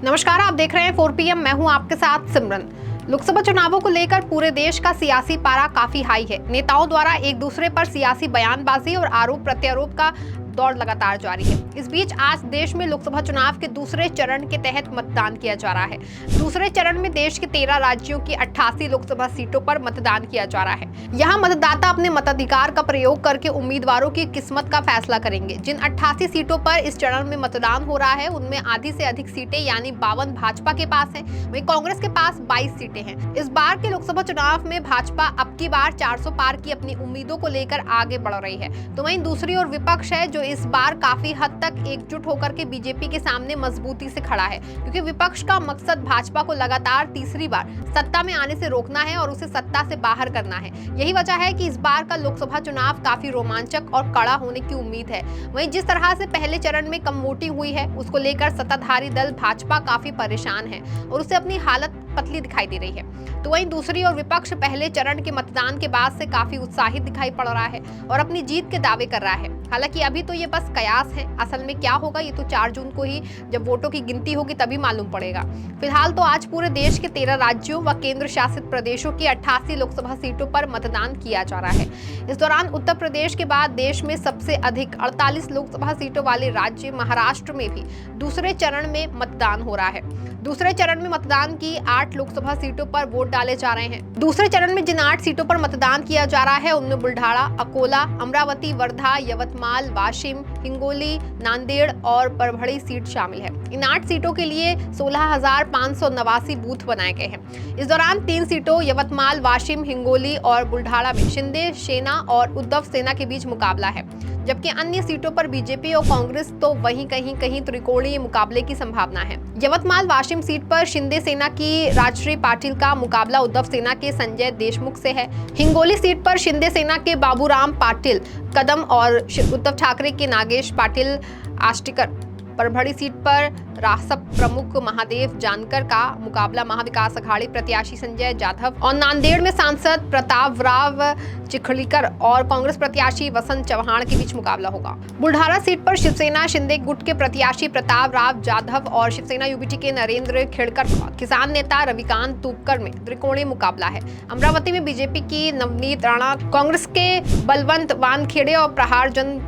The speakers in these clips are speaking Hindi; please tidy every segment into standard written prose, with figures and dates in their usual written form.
नमस्कार, आप देख रहे हैं 4 PM। मैं हूं आपके साथ सिमरन। लोकसभा चुनावों को लेकर पूरे देश का सियासी पारा काफी हाई है। नेताओं द्वारा एक दूसरे पर सियासी बयानबाजी और आरोप प्रत्यारोप का दौर लगातार जारी है। इस बीच आज देश में लोकसभा चुनाव के दूसरे चरण के तहत मतदान किया जा रहा है। दूसरे चरण में देश के 13 राज्यों की 88 लोकसभा सीटों पर मतदान किया जा रहा है। यहाँ मतदाता अपने मताधिकार का प्रयोग करके उम्मीदवारों की किस्मत का फैसला करेंगे। जिन 88 सीटों पर इस चरण में मतदान हो रहा है, उनमें आधी से अधिक सीटें यानी 52 भाजपा के पास है, वहीं कांग्रेस के पास 22 सीटें हैं। इस बार के लोकसभा चुनाव में भाजपा अब की बार 400 पार की अपनी उम्मीदों को लेकर आगे बढ़ रही है, तो वहीं दूसरी ओर विपक्ष है जो इस बार काफी हद तक एकजुट होकर के बीजेपी के सामने मजबूती से खड़ा है, क्योंकि विपक्ष का मकसद भाजपा को लगातार तीसरी बार सत्ता में आने से रोकना है और उसे सत्ता से बाहर करना है। यही वजह है कि इस बार का लोकसभा चुनाव काफी रोमांचक और कड़ा होने की उम्मीद है। वहीं जिस तरह से पहले चरण में कम वोटिंग हुई है, उसको लेकर सत्ताधारी दल भाजपा काफी परेशान है और उसे अपनी हालत पतली दिखाई दे रही है। तो वहीं दूसरी ओर विपक्ष पहले चरण के मतदान के बाद से काफी उत्साहित दिखाई पड़ रहा है और अपनी जीत के दावे कर रहा है। हालांकि अभी तो ये बस कयास है, असल में क्या होगा ये तो 4 जून को ही जब वोटों की गिनती होगी तभी मालूम पड़ेगा। फिलहाल तो आज पूरे देश के 13 राज्यों व केंद्र शासित प्रदेशों की 88 लोकसभा सीटों पर मतदान किया जा रहा है। इस दौरान उत्तर प्रदेश के बाद देश में सबसे अधिक 48 लोकसभा सीटों वाले राज्य महाराष्ट्र में भी दूसरे चरण में मतदान हो रहा है। दूसरे चरण में मतदान की 8 लोकसभा सीटों पर वोट डाले जा रहे हैं। दूसरे चरण में जिन 8 सीटों पर मतदान किया जा रहा है, उनमें बुल्ढाना, अकोला, अमरावती, वर्धा, यवतमाल, वाशिम, हिंगोली, नांदेड़ और परभणी सीट शामिल है। इन 8 सीटों के लिए 16,589 बूथ बनाए गए हैं। इस दौरान 3 सीटों यवतमाल, वाशिम, हिंगोली और बुल्ढाना में शिंदे सेना और उद्धव सेना के बीच मुकाबला है, जबकि अन्य सीटों पर बीजेपी और कांग्रेस तो वहीं कहीं त्रिकोणीय मुकाबले की संभावना है। यवतमाल वाशिम सीट पर शिंदे सेना की राजश्री पाटिल का मुकाबला उद्धव सेना के संजय देशमुख से है। हिंगोली सीट पर शिंदे सेना के बाबूराम पाटिल कदम और उद्धव ठाकरे के नागेश पाटिल आष्टीकर। परभणी सीट पर रासप प्रमुख महादेव जानकर का मुकाबला महाविकास अघाड़ी प्रत्याशी संजय जाधव और नांदेड़ में सांसद प्रताप राव चिखलीकर और कांग्रेस प्रत्याशी वसंत चौहान के बीच मुकाबला होगा। बुल्ढाना सीट पर शिवसेना शिंदे गुट के प्रत्याशी प्रताप राव जाधव और शिवसेना यूबीटी के नरेंद्र खेड़कर का किसान नेता रविकांत तुपकर में त्रिकोणीय मुकाबला है। अमरावती में बीजेपी की नवनीत राणा, कांग्रेस के बलवंत वानखेड़े और प्रहार जन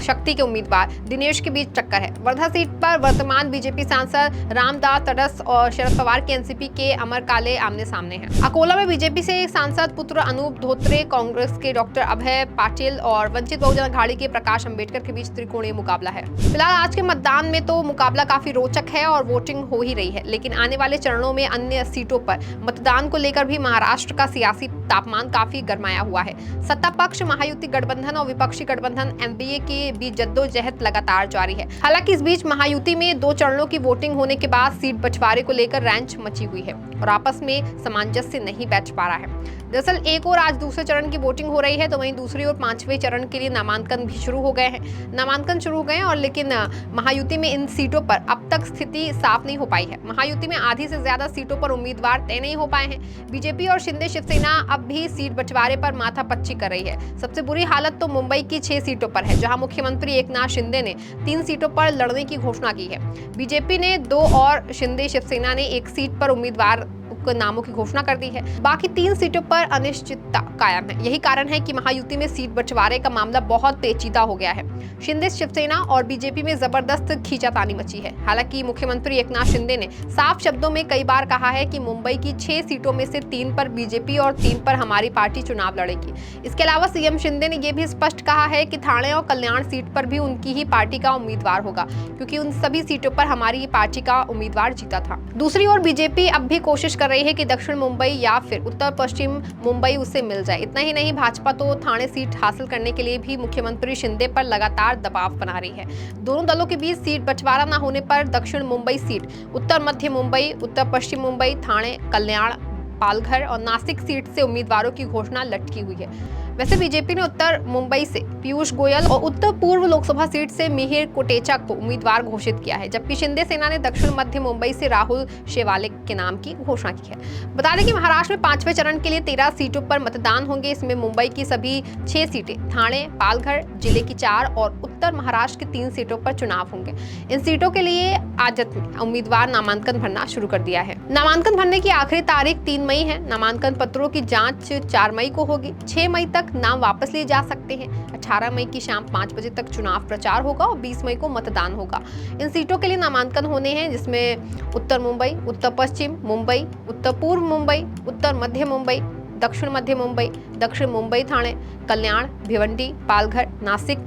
शक्ति के उम्मीदवार दिनेश के बीच टक्कर है। वर्धा सीट पर वर्तमान बीजेपी सांसद रामदास तड़स और शरद पवार के एनसीपी के अमर काले आमने सामने हैं। अकोला में बीजेपी से सांसद पुत्र अनूप धोत्रे, कांग्रेस के डॉक्टर अभय पाटिल और वंचित बहुजन अघाड़ी के प्रकाश अंबेडकर के बीच त्रिकोणीय मुकाबला है। फिलहाल आज के मतदान में तो मुकाबला काफी रोचक है और वोटिंग हो ही रही है, लेकिन आने वाले चरणों में अन्य सीटों पर मतदान को लेकर भी महाराष्ट्र का सियासी तापमान काफी गर्माया हुआ है। सत्ता पक्ष महायुति गठबंधन और विपक्षी गठबंधन एनडीए के बीच जद्दोजहद लगातार जारी है। हालांकि इस बीच महायुति में 2 चरणों की वोटिंग होने के बाद सीट बंटवारे को लेकर रैंच मची हुई है और आपस में सामंजस्य नहीं बैठ पा रहा है। दरअसल एक और आज दूसरे चरण की वोटिंग हो रही है, तो वहीं दूसरी ओर 5वें चरण के लिए नामांकन भी शुरू हो गए हैं। नामांकन शुरू हो गए हैं और लेकिन महायुति में इन सीटों पर अब तक स्थिति साफ नहीं हो पाई है। महायुति में आधी से ज्यादा सीटों पर उम्मीदवार तय नहीं हो पाए हैं। बीजेपी और शिंदे शिवसेना अब भी सीट बंटवारे पर माथापच्ची कर रही है। सबसे बुरी हालत तो मुंबई की 6 सीटों पर है, जहां मुख्यमंत्री एकनाथ शिंदे ने 3 सीटों पर लड़ने की घोषणा की है। बीजेपी ने 2 और शिंदे शिवसेना ने 1 सीट पर उम्मीदवार नामों की घोषणा कर दी है। बाकी 3 सीटों पर अनिश्चितता कायम है। यही कारण है कि महायुति में सीट बंटवारे का मामला बहुत पेचीदा हो गया है। शिंदे शिवसेना और बीजेपी में जबरदस्त खींचातानी मची है। हालांकि मुख्यमंत्री एकनाथ शिंदे ने साफ शब्दों में कई बार कहा है कि मुंबई की 6 सीटों में से 3 पर बीजेपी और 3 पर हमारी पार्टी चुनाव लड़ेगी। इसके अलावा सीएम शिंदे ने यह भी स्पष्ट कहा है कि ठाणे और कल्याण सीट पर भी उनकी ही पार्टी का उम्मीदवार होगा, क्योंकि उन सभी सीटों पर हमारी पार्टी का उम्मीदवार जीता था। दूसरी ओर बीजेपी अब भी कोशिश कर रही है कि दक्षिण मुंबई या फिर उत्तर पश्चिम मुंबई उसे मिल जाए। इतना ही नहीं, भाजपा तो ठाणे सीट हासिल करने के लिए भी मुख्यमंत्री शिंदे पर लगातार दबाव बना रही है। दोनों दलों के बीच सीट बंटवारा न होने पर दक्षिण मुंबई सीट, उत्तर मध्य मुंबई, उत्तर पश्चिम मुंबई, ठाणे, कल्याण, पालघर और नासिक सीट से उम्मीदवारों की घोषणा लटकी हुई है। वैसे बीजेपी ने उत्तर मुंबई से पीयूष गोयल और उत्तर पूर्व लोकसभा सीट से मिहिर कोटेचा को उम्मीदवार घोषित किया है, जबकि शिंदे सेना ने दक्षिण मध्य मुंबई से राहुल शेवाले के नाम की घोषणा की है। बता दें कि महाराष्ट्र में 5वें चरण के लिए 13 सीटों पर मतदान होंगे। इसमें मुंबई की सभी 6 सीटें, ठाणे, पालघर जिले की 4 और उत्तर महाराष्ट्र की 3 सीटों पर चुनाव होंगे। इन सीटों के लिए आज उम्मीदवार नामांकन भरना शुरू कर दिया है। नामांकन भरने की आखिरी तारीख 3 मई है। नामांकन पत्रों की जांच 4 मई को होगी। 6 मई तक नाम वापस लिए जा सकते हैं। 18 मई की शाम 5 बजे तक चुनाव प्रचार होगा और 20 मई को मतदान होगा। इन सीटों के लिए नामांकन होने हैं, जिसमें उत्तर मुंबई, उत्तर पश्चिम मुंबई, उत्तर पूर्व मुंबई, उत्तर मध्य मुंबई, दक्षिण मध्य मुंबई, दक्षिण मुंबई ठाणे, कल्याण, भिवंडी, पालघर, नासिक,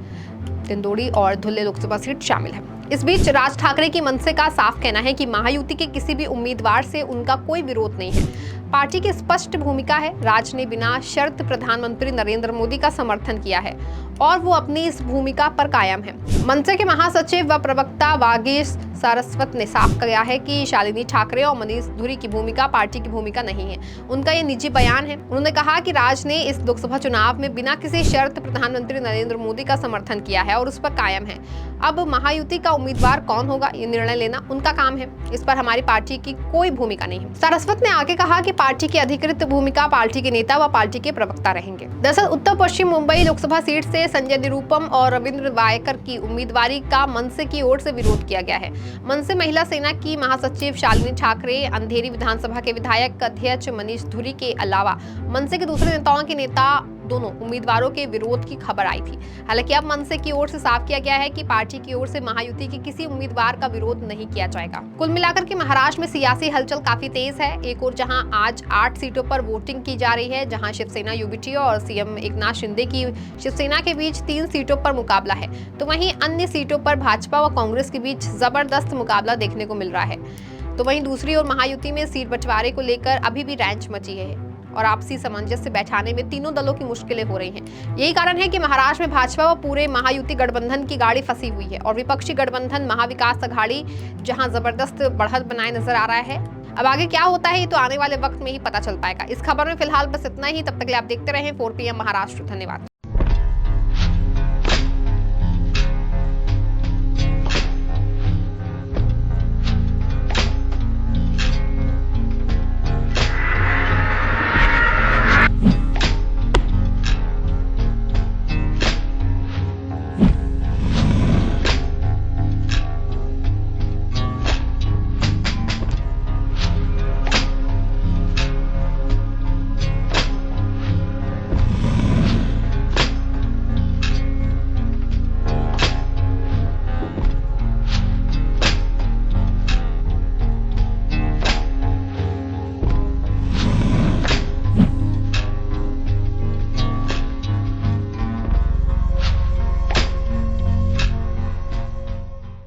दिंडोरी और धुले लोकसभा सीट शामिल है। इस बीच राज ठाकरे की मनसे का साफ कहना है कि महायुति के किसी भी उम्मीदवार से उनका कोई विरोध नहीं है। पार्टी की स्पष्ट भूमिका है। राज ने बिना शर्त प्रधानमंत्री नरेंद्र मोदी का समर्थन किया है और वो अपनी इस भूमिका पर कायम है। मनसे के महासचिव व प्रवक्ता वागीश सारस्वत ने साफ किया है कि शालिनी ठाकरे और मनीष धुरी की भूमिका पार्टी की भूमिका नहीं है। उनका ये निजी बयान है। उन्होंने कहा कि राज ने इस लोकसभा चुनाव में बिना किसी शर्त प्रधानमंत्री नरेंद्र मोदी का समर्थन किया है और उस पर कायम है। अब महायुति का उम्मीदवार कौन होगा, ये निर्णय लेना उनका काम है। इस पर हमारी पार्टी की कोई भूमिका नहीं है। सारस्वत ने आगे कहा कि पार्टी की अधिकृत भूमिका पार्टी के नेता व पार्टी के प्रवक्ता रहेंगे। दरअसल उत्तर पश्चिम मुंबई लोकसभा सीट से संजय निरुपम और रविंद्र वायकर की उम्मीदवारी का मनसे की ओर से विरोध किया गया है। मनसे महिला सेना की महासचिव शालिनी ठाकरे, अंधेरी विधानसभा के विधायक अध्यक्ष मनीष धुरी के अलावा मनसे के दूसरे नेताओं के नेता दोनों उम्मीदवारों के विरोध की खबर आई थी। हालांकि अब मनसे की ओर से साफ किया गया है कि पार्टी की ओर से महायुति के किसी उम्मीदवार का विरोध नहीं किया जाएगा। कुल मिलाकर के महाराष्ट्र में सियासी हलचल काफी तेज है। एक और जहां आज 8 सीटों पर वोटिंग की जा रही है, जहां शिवसेना यूबीटी और सीएम एकनाथ शिंदे की शिवसेना के बीच 3 सीटों पर मुकाबला है, तो वहीं अन्य सीटों पर भाजपा व कांग्रेस के बीच जबरदस्त मुकाबला देखने को मिल रहा है। तो वहीं दूसरी ओर महायुति में सीट बंटवारे को लेकर अभी भी रैंच मची है और आपसी सामंजस्य बैठाने में तीनों दलों की मुश्किलें हो रही हैं। यही कारण है कि महाराष्ट्र में भाजपा व पूरे महायुति गठबंधन की गाड़ी फंसी हुई है और विपक्षी गठबंधन महाविकास अघाड़ी जहां जबरदस्त बढ़त बनाए नजर आ रहा है। अब आगे क्या होता है ये तो आने वाले वक्त में ही पता चल पाएगा। इस खबर में फिलहाल बस इतना ही। तब तक के लिए आप देखते रहें 4 PM महाराष्ट्र। धन्यवाद।